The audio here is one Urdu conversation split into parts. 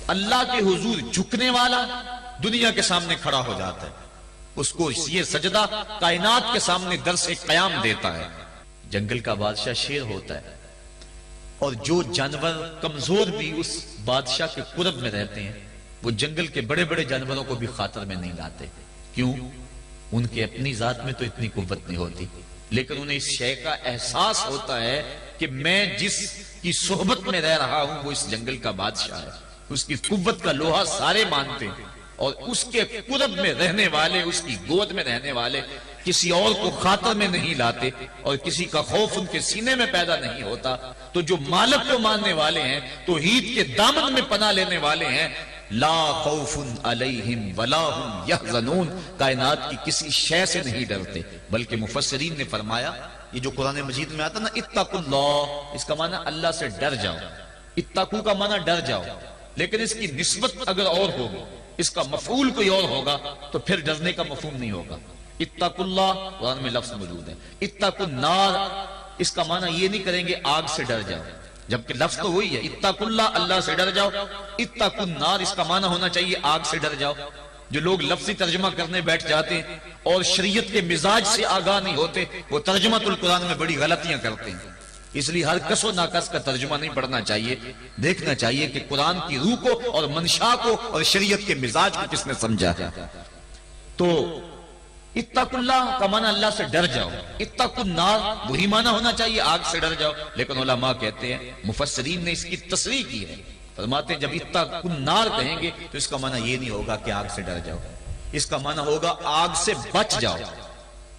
اللہ کے حضور جھکنے والا دنیا کے سامنے کھڑا ہو جاتا ہے، اس کو یہ سجدہ کائنات کے سامنے درس قیام دیتا ہے۔ جنگل کا بادشاہ شیر ہوتا ہے، اور جو جانور کمزور بھی اس بادشاہ کے قرب میں رہتے ہیں وہ جنگل کے بڑے بڑے جانوروں کو بھی خاطر میں نہیں لاتے۔ کیوں؟ ان کے اپنی ذات میں تو اتنی قوت نہیں ہوتی، لیکن انہیں اس شے کا احساس ہوتا ہے کہ میں جس کی صحبت میں رہ رہا ہوں وہ اس جنگل کا بادشاہ ہے، اس کی قوت کا لوہا سارے مانتے ہیں، اور اس کے قرب میں رہنے والے، اس کی گود میں رہنے والے کسی اور کو خاطر میں نہیں لاتے، اور کسی کا خوف ان کے سینے میں پیدا نہیں ہوتا۔ تو جو مالک کو ماننے والے ہیں، توحید کے دامن میں پناہ لینے والے ہیں، لا خوف علیہم ولا ہم یحزنون، کائنات کی کسی شے سے نہیں ڈرتے۔ بلکہ مفسرین نے فرمایا، یہ جو قرآن مجید میں آتا نا اتقوا اللہ، اس کا معنی اللہ سے ڈر جاؤ، اتقوا کا معنی ڈر جاؤ، لیکن اس کی نسبت اگر اور ہوگی، اس کا مفعول کوئی اور ہوگا تو پھر ڈرنے کا مفہوم نہیں ہوگا۔ اتقوا اللہ قرآن میں لفظ موجود ہے، اتقوا النار اس کا معنی یہ نہیں کریں گے آگ سے ڈر جاؤ، جبکہ لفظ تو وہی ہے، اتقوا اللہ اللہ سے ڈر جاؤ، اتقوا النار اس کا معنی ہونا چاہیے آگ سے ڈر جاؤ۔ جو لوگ لفظی ترجمہ کرنے بیٹھ جاتے ہیں اور شریعت کے مزاج سے آگاہ نہیں ہوتے، وہ ترجمہ القرآن میں بڑی غلطیاں کرتے ہیں۔ اس لیے ہر کس و ناکس کا ترجمہ نہیں پڑھنا چاہیے، دیکھنا چاہیے کہ قرآن کی روح کو اور منشا کو اور شریعت کے مزاج کو کس نے سمجھا ہے۔ تو اتقوا اللہ کا معنی اللہ سے ڈر جاؤ، اتقوا النار وہی معنی ہونا چاہیے آگ سے ڈر جاؤ، لیکن علماء کہتے ہیں، مفسرین نے اس کی تصریح کی ہے، فرماتے ہیں جب اتقوا النار کہیں گے تو اس کا معنی یہ نہیں ہوگا کہ آگ سے ڈر جاؤ، اس کا معنی ہوگا آگ سے بچ جاؤ۔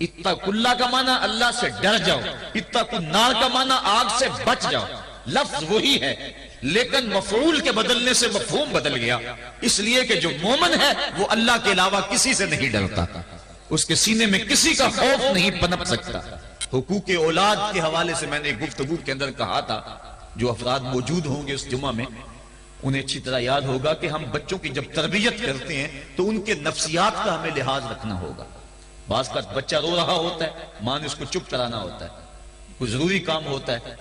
اتقوا اللہ کا معنی اللہ سے ڈر جاؤ، اتقوا النار کا معنی آگ سے بچ جاؤ۔ لفظ وہی ہے لیکن مفعول کے بدلنے سے مفہوم بدل گیا، اس لیے کہ جو مومن ہے وہ اللہ کے علاوہ کسی سے نہیں ڈرتا، اس کے سینے میں کسی کا خوف نہیں پنپ سکتا۔ حقوق اولاد کے حوالے سے میں نے گفتگو کے اندر کہا تھا، جو افراد موجود ہوں گے اس جمعہ میں انہیں اچھی طرح یاد ہوگا کہ ہم بچوں کی جب تربیت کرتے ہیں تو ان کے نفسیات کا ہمیں لحاظ رکھنا ہوگا۔ بعض کا بچہ رو رہا ہوتا ہے، ماں نے اس کو چپ کرانا ہوتا ہے، کوئی ضروری کام ہوتا ہے،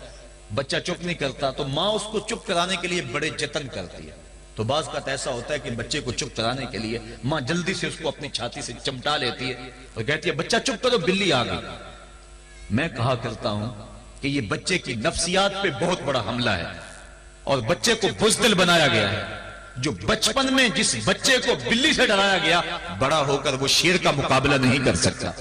بچہ چپ نہیں کرتا تو ماں اس کو چپ کرانے کے لیے بڑے جتن کرتی ہے۔ تو بعض کا ایسا ہوتا ہے کہ بچے کو چپ کرانے کے لیے ماں جلدی سے اس کو اپنی چھاتی سے چمٹا لیتی ہے اور کہتی ہے بچہ چپ کرو بلی آ گئی۔ میں کہا کرتا ہوں کہ یہ بچے کی نفسیات پہ بہت بڑا حملہ ہے اور بچے کو بزدل بنایا گیا ہے۔ جو بچپن میں جس بچے کو بلی سے ڈرایا گیا، بڑا ہو کر وہ شیر کا مقابلہ نہیں کر سکتا۔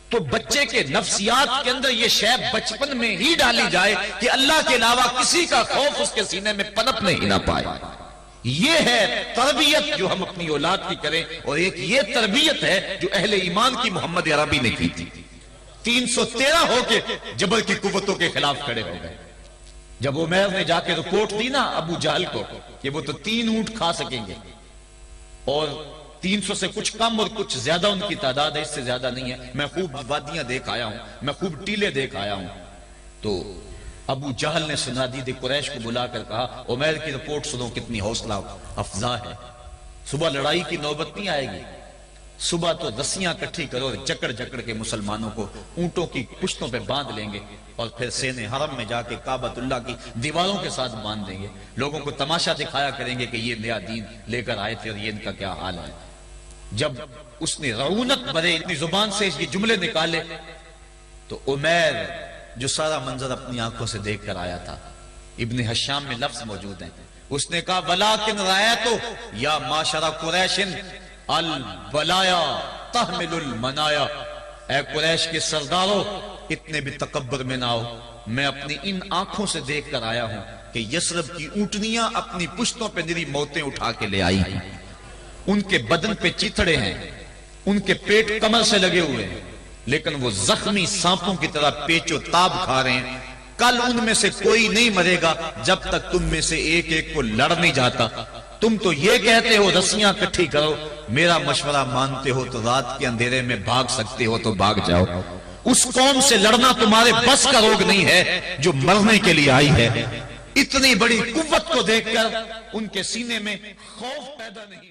تو بچے کے نفسیات کے اندر یہ شے بچپن میں ہی ڈالی جائے کہ اللہ کے علاوہ کسی کا خوف اس کے سینے میں پنپ نہیں نہ پائے۔ یہ ہے تربیت جو ہم اپنی اولاد کی کریں، اور ایک یہ تربیت ہے جو اہل ایمان کی محمد عربی نے کی تھی۔ 313 ہو کے جبر کی قوتوں کے خلاف کھڑے ہو گئے۔ جب عمیر نے جا کے رپورٹ دی نا ابو جہل کو کہ وہ تو 3 اونٹ کھا سکیں گے، اور 300 سے کچھ کم اور کچھ زیادہ ان کی تعداد ہے، اس سے زیادہ نہیں ہے، میں خوب وادیاں دیکھ آیا ہوں، میں خوب ٹیلے دیکھ آیا ہوں۔ تو ابو جہل نے سنادید قریش کو بلا کر کہا عمیر کی رپورٹ سنو کتنی حوصلہ افزا ہے، صبح لڑائی کی نوبت نہیں آئے گی، صبح تو رسیاں کٹھی کرو، جکڑ جکڑ کے مسلمانوں کو اونٹوں کی پشتوں پہ باندھ لیں گے اور پھر سینے حرم میں جا کے کعبۃ اللہ کی دیواروں کے ساتھ باندھ دیں گے، لوگوں کو تماشا دکھایا کریں گے کہ یہ نیا دین لے کر آئے تھے اور یہ ان کا کیا حال ہے۔ جب اس نے رعونت بھرے اپنی زبان سے یہ جملے نکالے تو عمیر جو سارا منظر اپنی آنکھوں سے دیکھ کر آیا تھا، ابن حشام میں لفظ موجود ہیں، اس نے کہا وَلَٰكِنْ رَأَيْتُ يَا مَعْشَرَ قُرَيْشٍ الْبَلَايَا تَحْمِلُ الْمَنَايَا، اے قریش کے سرداروں اتنے بھی تکبر میں نہ ہو، میں اپنی ان آنکھوں سے دیکھ کر آیا ہوں کہ یثرب کی اونٹنیاں اپنی پشتوں پہ نری موتیں اٹھا کے لے آئی ہیں، ان کے بدن پہ چیتڑے ہیں، ان کے پیٹ کمر سے لگے ہوئے ہیں، لیکن وہ زخمی سانپوں کی طرح پیچ و تاب کھا رہے ہیں۔ کل ان میں سے کوئی نہیں مرے گا جب تک تم میں سے ایک ایک کو لڑ نہیں جاتا۔ تم تو یہ کہتے ہو رسیاں کٹھی کرو، میرا مشورہ مانتے ہو تو رات کے اندھیرے میں بھاگ سکتے ہو تو بھاگ جاؤ۔ اس قوم سے لڑنا تمہارے بس کا روگ نہیں ہے جو مرنے کے لیے آئی ہے۔ اتنی بڑی قوت کو دیکھ کر ان کے سینے میں خوف پیدا نہیں